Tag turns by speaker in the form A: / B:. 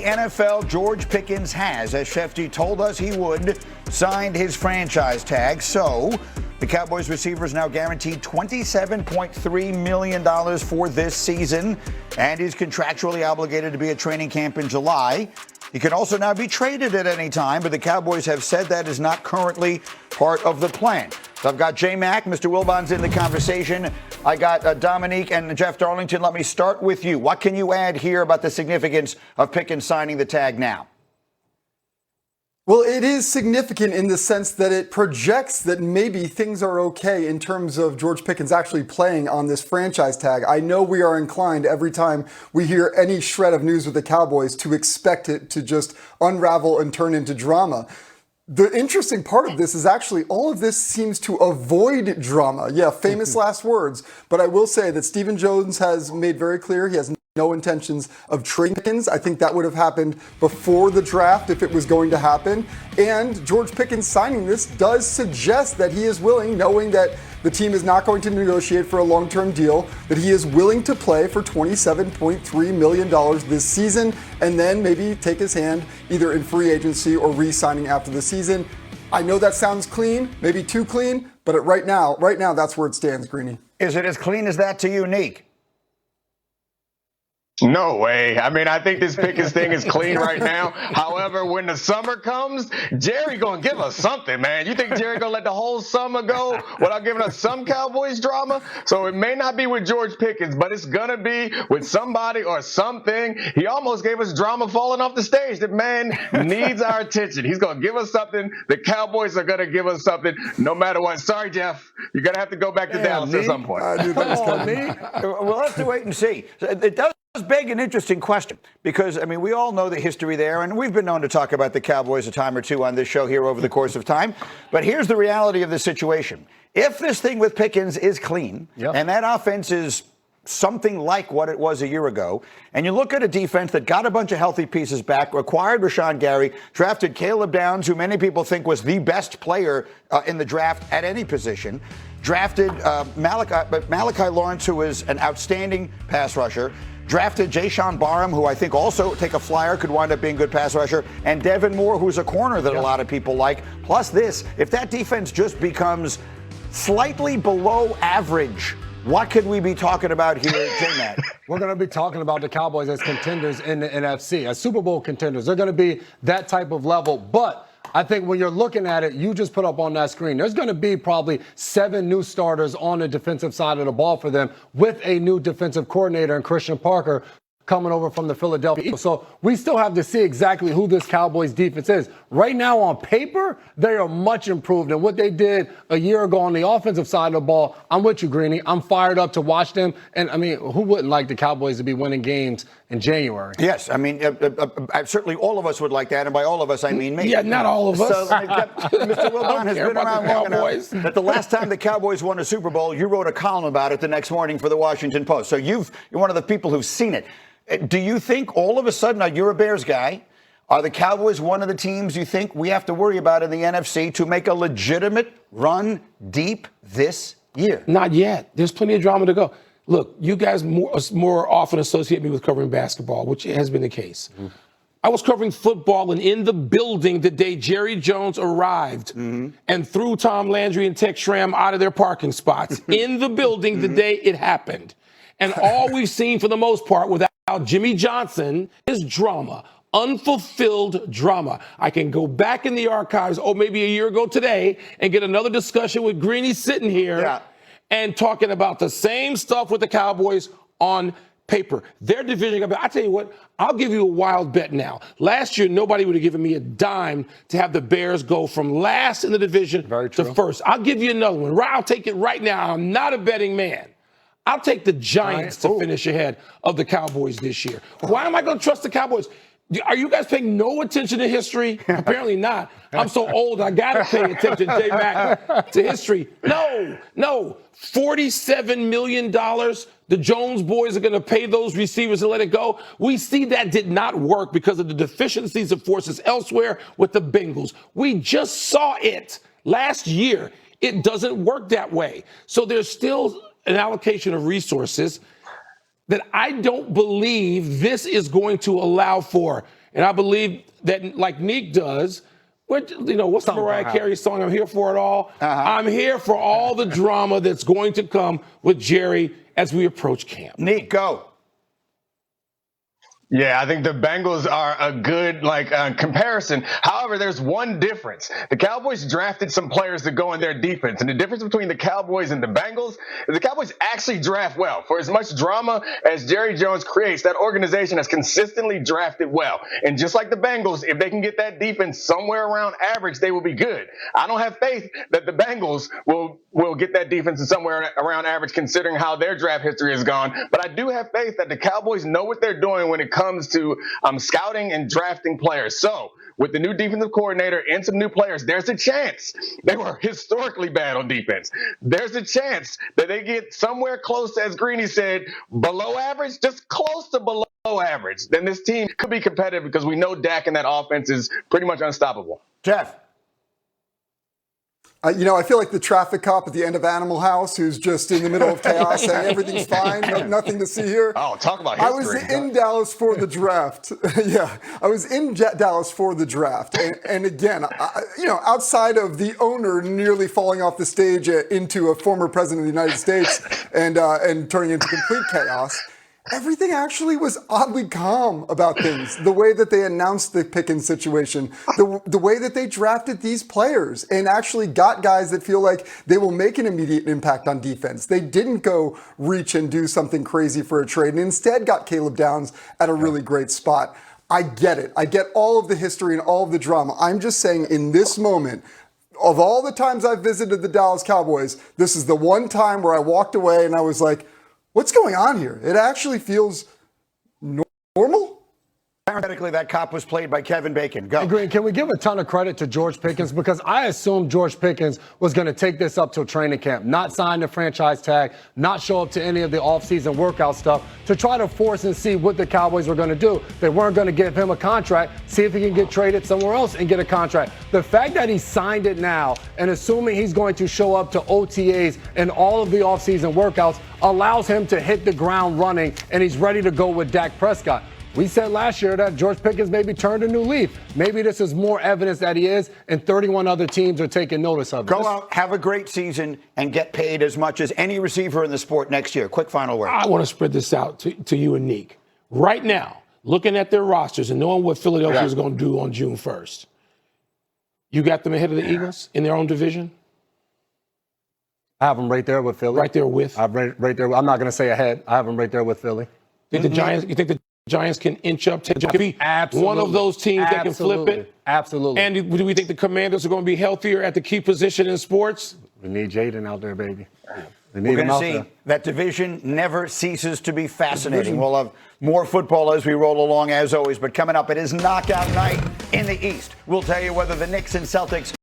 A: the NFL, George Pickens has, as Shefty told us he would, signed his franchise tag. So the Cowboys receiver is now guaranteed $27.3 million for this season, and is contractually obligated to be at training camp in July. He can also now be traded at any time, but the Cowboys have said that is not currently part of the plan. So I've got J Mac, Mr. Wilbon's in the conversation. I got Dominique and Jeff Darlington. Let me start with you. What can you add here about the significance of Pickens signing the tag now?
B: Well, it is significant in the sense that it projects that maybe things are okay in terms of George Pickens actually playing on this franchise tag. I know we are inclined every time we hear any shred of news with the Cowboys to expect it to just unravel and turn into drama. The interesting part of this is actually all of this seems to avoid drama. Yeah, famous last words. But I will say that Stephen Jones has made very clear he has no intentions of trading Pickens. I think that would have happened before the draft if it was going to happen. And George Pickens signing this does suggest that he is willing, knowing that the team is not going to negotiate for a long-term deal, that he is willing to play for $27.3 million this season and then maybe take his hand either in free agency or re-signing after the season. I know that sounds clean, maybe too clean, but right now, that's where it stands, Greeny.
A: Is it as clean as that to you, Neek?
C: No way. I mean, I think this Pickens thing is clean right now. However, when the summer comes, Jerry gonna give us something, man. You think Jerry gonna let the whole summer go without giving us some Cowboys drama? So it may not be with George Pickens, but it's gonna be with somebody or something. He almost gave us drama falling off the stage. The man needs our attention. He's gonna give us something. The Cowboys are gonna give us something no matter what. Sorry, Jeff. You're gonna have to go back to Dallas at some point.
A: We'll have to wait and see. It does beg an interesting question because, I mean, we all know the history there, and we've been known to talk about the Cowboys a time or two on this show here over the course of time. But here's the reality of the situation. If this thing with Pickens is clean, and that offense is something like what it was a year ago, and you look at a defense that got a bunch of healthy pieces back, acquired Rashawn Gary, drafted Caleb Downs, who many people think was the best player in the draft at any position, drafted Malachi Lawrence, who is an outstanding pass rusher, drafted Jayshon Barham, who I think also take a flyer, could wind up being a good pass rusher, and Devin Moore, who's a corner that a lot of people like. Plus this, if that defense just becomes slightly below average, what could we be talking about here, J-Mac?
D: We're going to be talking about the Cowboys as contenders in the NFC, as Super Bowl contenders. They're going to be that type of level. But I think when you're looking at it, you just put up on that screen, there's going to be probably 7 new starters on the defensive side of the ball for them with a new defensive coordinator in Christian Parker coming over from the Philadelphia Eagles. So we still have to see exactly who this Cowboys defense is. Right now on paper, they are much improved. And what they did a year ago on the offensive side of the ball, I'm with you, Greeny. I'm fired up to watch them. And, I mean, who wouldn't like the Cowboys to be winning games in January?
A: Yes, I mean, certainly all of us would like that. And by all of us, I mean me.
E: Yeah, not all of us.
A: So, Mr. Wilbon has been around long enough that the last time the Cowboys won a Super Bowl, you wrote a column about it the next morning for the Washington Post. So you're one of the people who've seen it. Do you think all of a sudden, now you're a Bears guy, are the Cowboys one of the teams you think we have to worry about in the NFC to make a legitimate run deep this year?
E: Not yet. There's plenty of drama to go. Look, you guys more often associate me with covering basketball, which has been the case. Mm-hmm. I was covering football and in the building the day Jerry Jones arrived and threw Tom Landry and Tex Schramm out of their parking spots. In the building the day it happened. And all we've seen for the most part without Jimmy Johnson is drama, unfulfilled drama. I can go back in the archives, maybe a year ago today, and get another discussion with Greeny sitting here and talking about the same stuff with the Cowboys on paper. Their division, I tell you what, I'll give you a wild bet now. Last year, nobody would have given me a dime to have the Bears go from last in the division to first. I'll give you another one. I'll take it right now. I'm not a betting man. I'll take the Giants to finish ahead of the Cowboys this year. Why am I going to trust the Cowboys? Are you guys paying no attention to history? Apparently not. I'm so old, I got to pay attention, J-Mac, to history. No. $47 million. The Jones boys are going to pay those receivers and let it go. We see that did not work because of the deficiencies of forces elsewhere with the Bengals. We just saw it last year. It doesn't work that way. So there's still an allocation of resources that I don't believe this is going to allow for. And I believe that, like Neek does, what's the Mariah Carey song, I'm here for it all? I'm here for all the drama that's going to come with Jerry as we approach camp.
A: Neek, go.
C: Yeah, I think the Bengals are a good comparison. However, there's one difference. The Cowboys drafted some players to go in their defense. And the difference between the Cowboys and the Bengals is the Cowboys actually draft well. For as much drama as Jerry Jones creates, that organization has consistently drafted well. And just like the Bengals, if they can get that defense somewhere around average, they will be good. I don't have faith that the Bengals will get that defense somewhere around average considering how their draft history has gone. But I do have faith that the Cowboys know what they're doing when it comes to scouting and drafting players. So with the new defensive coordinator and some new players, there's a chance. They were historically bad on defense. There's a chance that they get somewhere close, as Greeny said, below average, just close to below average. Then this team could be competitive because we know Dak and that offense is pretty much unstoppable.
A: Jeff.
B: I feel like the traffic cop at the end of Animal House who's just in the middle of chaos saying everything's fine, nothing to see here.
C: Oh, talk about history.
B: I was in Dallas for the draft. Yeah, I was in Dallas for the draft. And again, outside of the owner nearly falling off the stage into a former president of the United States and turning into complete chaos, everything actually was oddly calm about things. The way that they announced the Pickens situation, the way that they drafted these players and actually got guys that feel like they will make an immediate impact on defense. They didn't go reach and do something crazy for a trade and instead got Caleb Downs at a really great spot. I get it. I get all of the history and all of the drama. I'm just saying in this moment, of all the times I've visited the Dallas Cowboys, this is the one time where I walked away and I was like, what's going on here? It actually feels normal.
A: Parenthetically, that cop was played by Kevin Bacon. Go.
D: Green, can we give a ton of credit to George Pickens? Because I assumed George Pickens was going to take this up till training camp, not sign the franchise tag, not show up to any of the offseason workout stuff to try to force and see what the Cowboys were going to do. They weren't going to give him a contract, see if he can get traded somewhere else and get a contract. The fact that he signed it now and assuming he's going to show up to OTAs and all of the offseason workouts allows him to hit the ground running, and he's ready to go with Dak Prescott. We said last year that George Pickens maybe turned a new leaf. Maybe this is more evidence that he is, and 31 other teams are taking notice of it.
A: Go out, have a great season, and get paid as much as any receiver in the sport next year. Quick final word.
E: I want to spread this out to you and Neek. Right now, looking at their rosters and knowing what Philadelphia is going to do on June 1st, you got them ahead of the Eagles in their own division?
D: I have them right there with Philly.
E: Right there with?
D: I'm right there. I'm not going to say ahead. I have them right there with Philly.
E: Think the Giants? You think the Giants can inch up to be one of those teams that can flip it?
D: Absolutely.
E: And do we think the Commanders are going to be healthier at the key position in sports?
D: We need Jaden out there, baby.
A: We're going to see that division never ceases to be fascinating. We'll have more football as we roll along, as always. But coming up, it is knockout night in the East. We'll tell you whether the Knicks and Celtics